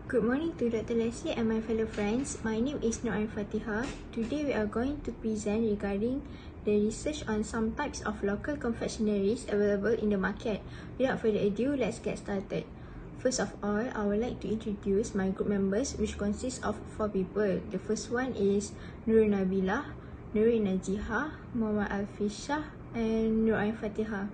Good morning to Dr. Leslie and my fellow friends. My name is Nur Ain Fatihah. Today we are going to present regarding the research on some types of local confectionaries available in the market. Without further ado, let's get started. First of all, I would like to introduce my group members, which consists of 4 people. The first one is Nurul Nabilah, Nurin Najihah, Muhamad Alfishah, and Nur Ain Fatihah.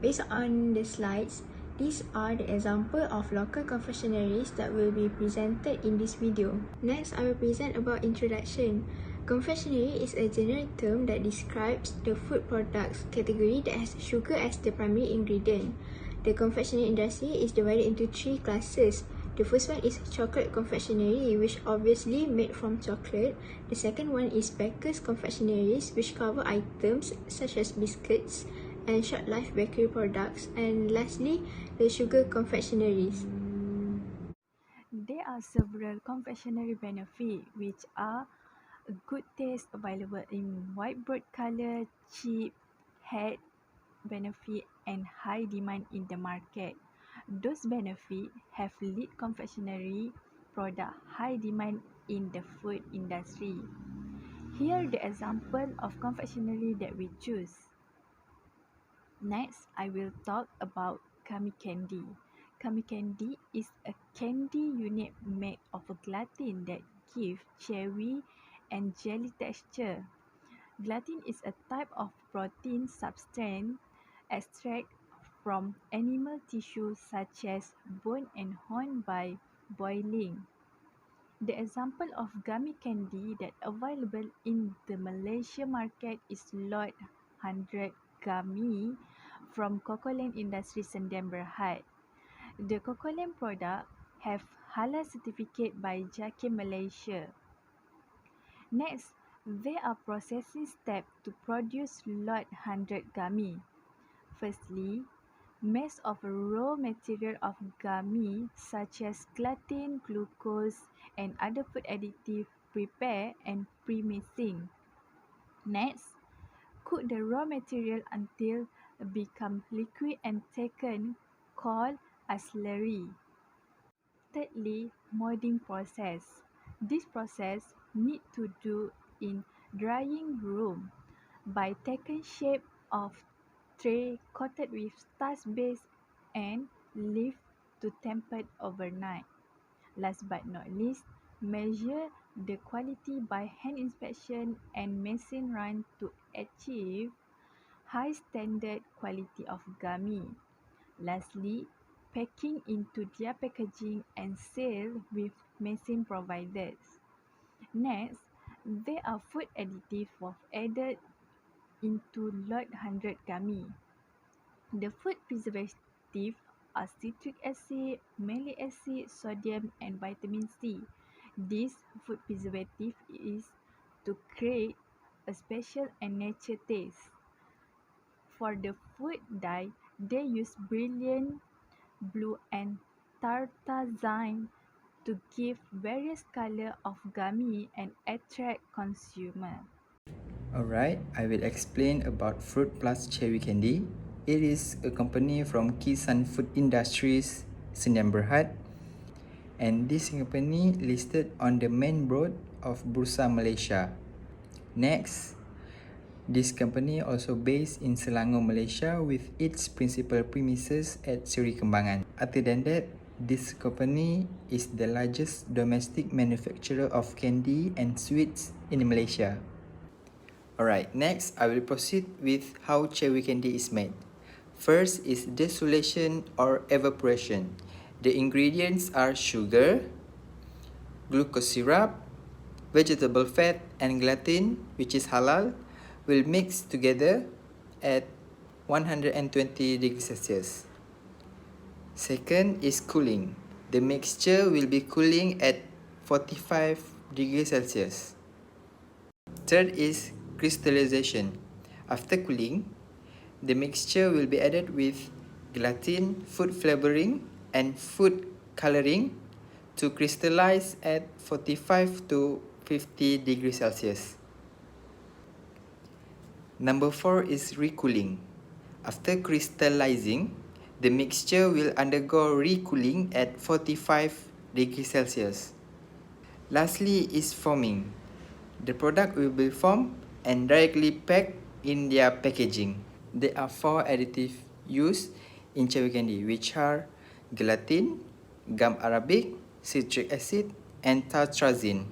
Based on the slides, these are the example of local confectionaries that will be presented in this video. Next, I will present about introduction. Confectionery is a general term that describes the food products category that has sugar as the primary ingredient. The confectionery industry is divided into 3 classes. The first one is chocolate confectionery, which obviously made from chocolate. The second one is bakers confectionaries, which cover items such as biscuits and short-life bakery products, and lastly, the sugar confectionaries. There are several confectionery benefits which are a good taste available in white bread color, cheap, health benefit and high demand in the market. Those benefits have lead confectionery product high demand in the food industry. Here are the example of confectionery that we choose. Next, I will talk about gummy candy. Gummy candy is a candy unit made of a gelatin that gives cherry and jelly texture. Gelatin is a type of protein substance extracted from animal tissue such as bone and horn by boiling. The example of gummy candy that available in the Malaysia market is Lot 100 Gummy from Cocoland Industry Sdn Bhd. The Cocoland product have halal certificate by JAKIM Malaysia. Next, there are processing steps to produce Lot 100 Gummy. Firstly, mix of raw material of gummy such as gelatin, glucose and other food additives prepare and pre-mixing. Next, cook the raw material until become liquid and taken called a slurry. Thirdly, molding process. This process need to do in drying room by taking shape of tray coated with starch base and leave to temper overnight. Last but not least, measure the quality by hand inspection and machine run to achieve high standard quality of gummy. Lastly, packing into their packaging and sale with machine providers. Next, there are food additives added into Lot 100 Gummy. The food preservatives are citric acid, malic acid, sodium and vitamin C. This food preservative is to create a special and natural taste. For the food dye, they use brilliant blue and tartazine to give various color of gummy and attract consumer. Alright, I will explain about Fruit Plus Cherry Candy. It is a company from Kisan Food Industries, Sdn Bhd, and this company listed on the main board of Bursa Malaysia. Next, this company also based in Selangor, Malaysia with its principal premises at Seri Kembangan. Other than that, this company is the largest domestic manufacturer of candy and sweets in Malaysia. Alright, next I will proceed with how cherry candy is made. First is distillation or evaporation. The ingredients are sugar, glucose syrup, vegetable fat and gelatin, which is halal, will mix together at 120 degrees Celsius. Second is cooling. The mixture will be cooling at 45 degrees Celsius. Third is crystallization. After cooling, the mixture will be added with gelatin, food flavoring and food coloring to crystallize at 45 to 50 degrees Celsius. Number 4 is recooling. After crystallizing, the mixture will undergo recooling at 45 degrees Celsius. Lastly is forming. The product will be formed and directly packed in their packaging. There are 4 additives used in cherry candy, which are gelatin, gum arabic, citric acid, and tartrazine.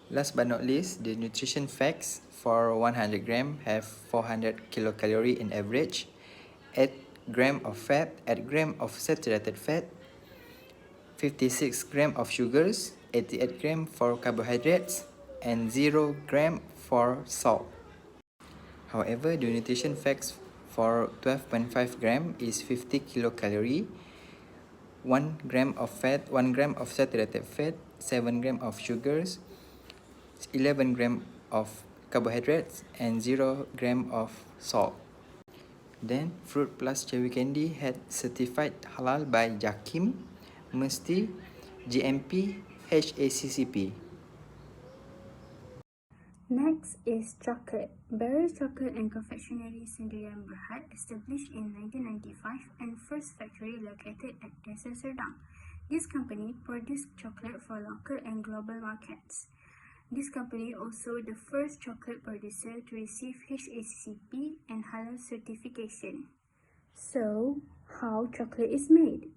Last but not least, the nutrition facts for 100 gram have 400 kilocalorie in average, 8 gram of fat, 8 gram of saturated fat, 56 gram of sugars, 88 gram for carbohydrates, and 0 gram for salt. However, the nutrition facts for 12.5 gram is 50 kilocalorie, 1 gram of fat, 1 gram of saturated fat, 7 gram of sugars, 11 gram of carbohydrates, and 0 gram of salt. Then, Fruit Plus Cherry Candy had certified halal by Jakim, Mesti, GMP, HACCP. Next is chocolate. Barrel Chocolate and Confectionaries Sdn Bhd, established in 1995 and first factory located at Desa Serdang. This company produced chocolate for local and global markets. This company also the first chocolate producer to receive HACCP and halal certification. So, how chocolate is made?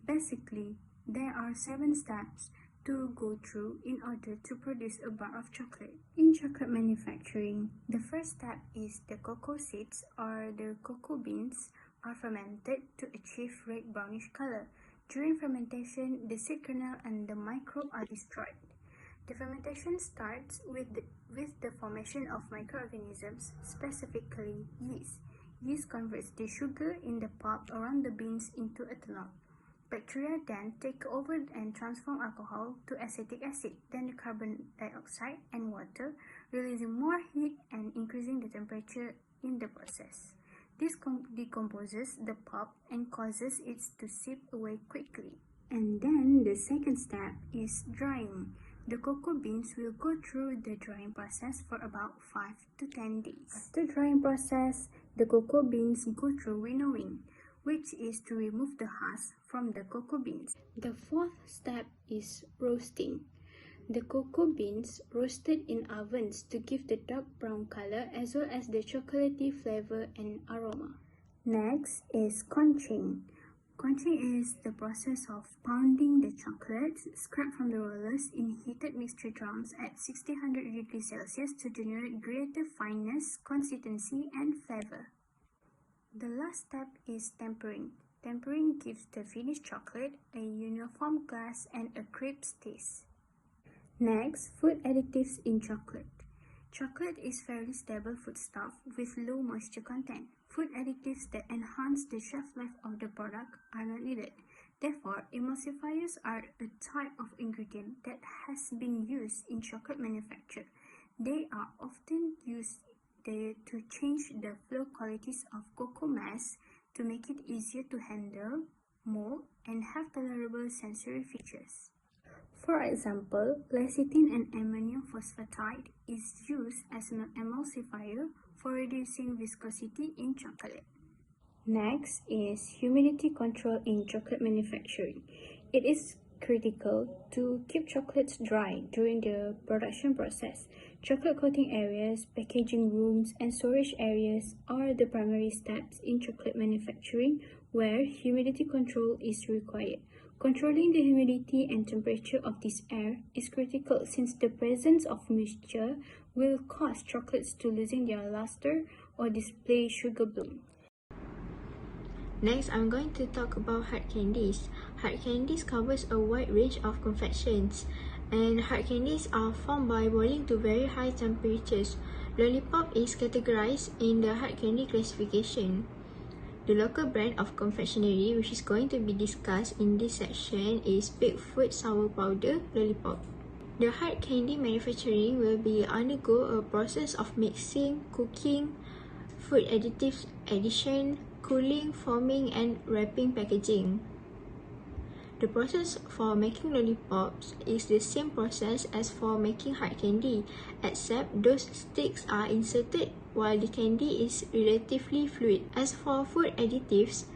Basically, there are 7 steps to go through in order to produce a bar of chocolate. In chocolate manufacturing, the first step is the cocoa seeds or the cocoa beans are fermented to achieve red brownish color. During fermentation, the seed kernel and the microbe are destroyed. The fermentation starts with the formation of microorganisms, specifically yeast. Yeast converts the sugar in the pulp around the beans into ethanol. Bacteria then take over and transform alcohol to acetic acid, then the carbon dioxide and water, releasing more heat and increasing the temperature in the process. This decomposes the pulp and causes it to seep away quickly. And then the second step is drying. The cocoa beans will go through the drying process for about 5 to 10 days. After drying process, the cocoa beans go through winnowing, which is to remove the husk from the cocoa beans. The fourth step is roasting. The cocoa beans roasted in ovens to give the dark brown color as well as the chocolatey flavor and aroma. Next is conching. Conching is the process of pounding the chocolates scraped from the rollers in heated mixture drums at 1600 degrees Celsius to generate greater fineness, consistency, and flavor. The last step is tempering. Tempering gives the finished chocolate a uniform glass and a crisp taste. Next, food additives in chocolate. Chocolate is fairly stable foodstuff with low moisture content. Food additives that enhance the shelf life of the product are not needed. Therefore, emulsifiers are a type of ingredient that has been used in chocolate manufacture. They are often used to change the flow qualities of cocoa mass to make it easier to handle, mold, and have tolerable sensory features. For example, lecithin and ammonium phosphatide is used as an emulsifier for reducing viscosity in chocolate. Next is humidity control in chocolate manufacturing. It is critical to keep chocolates dry during the production process. Chocolate coating areas, packaging rooms, and storage areas are the primary steps in chocolate manufacturing where humidity control is required. Controlling the humidity and temperature of this air is critical since the presence of moisture will cause chocolates to losing their luster or display sugar bloom. Next, I'm going to talk about hard candies. Hard candies covers a wide range of confections, and hard candies are formed by boiling to very high temperatures. Lollipop is categorized in the hard candy classification. The local brand of confectionery which is going to be discussed in this section is Bigfoot Sour Powder Lollipop. The hard candy manufacturing will undergo a process of mixing, cooking, food additives addition, cooling, forming, and wrapping packaging. The process for making lollipops is the same process as for making hard candy, except those sticks are inserted while the candy is relatively fluid. As for food additives,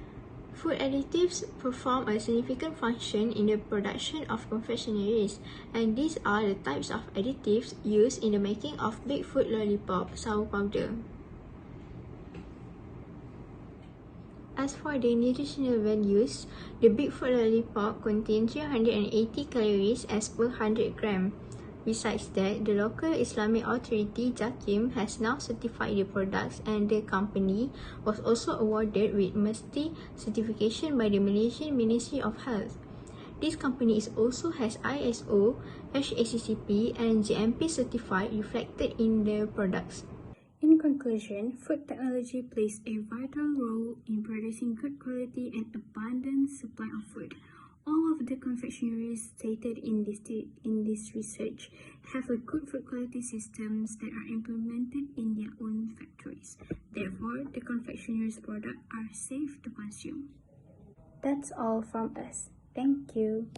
Food additives perform a significant function in the production of confectionaries, and these are the types of additives used in the making of baked food lollipop sour powder. As for the nutritional values, the baked food lollipop contains 380 calories as per 100 gram. Besides that, the local Islamic authority JAKIM has now certified the products, and the company was also awarded with Mesti certification by the Malaysian Ministry of Health. This company also has ISO, HACCP and GMP certified reflected in their products. In conclusion, food technology plays a vital role in producing good quality and abundant supply of food. All of the confectionaries stated in this research have a good food quality systems that are implemented in their own factories. Therefore, the confectionaries' products are safe to consume. That's all from us. Thank you.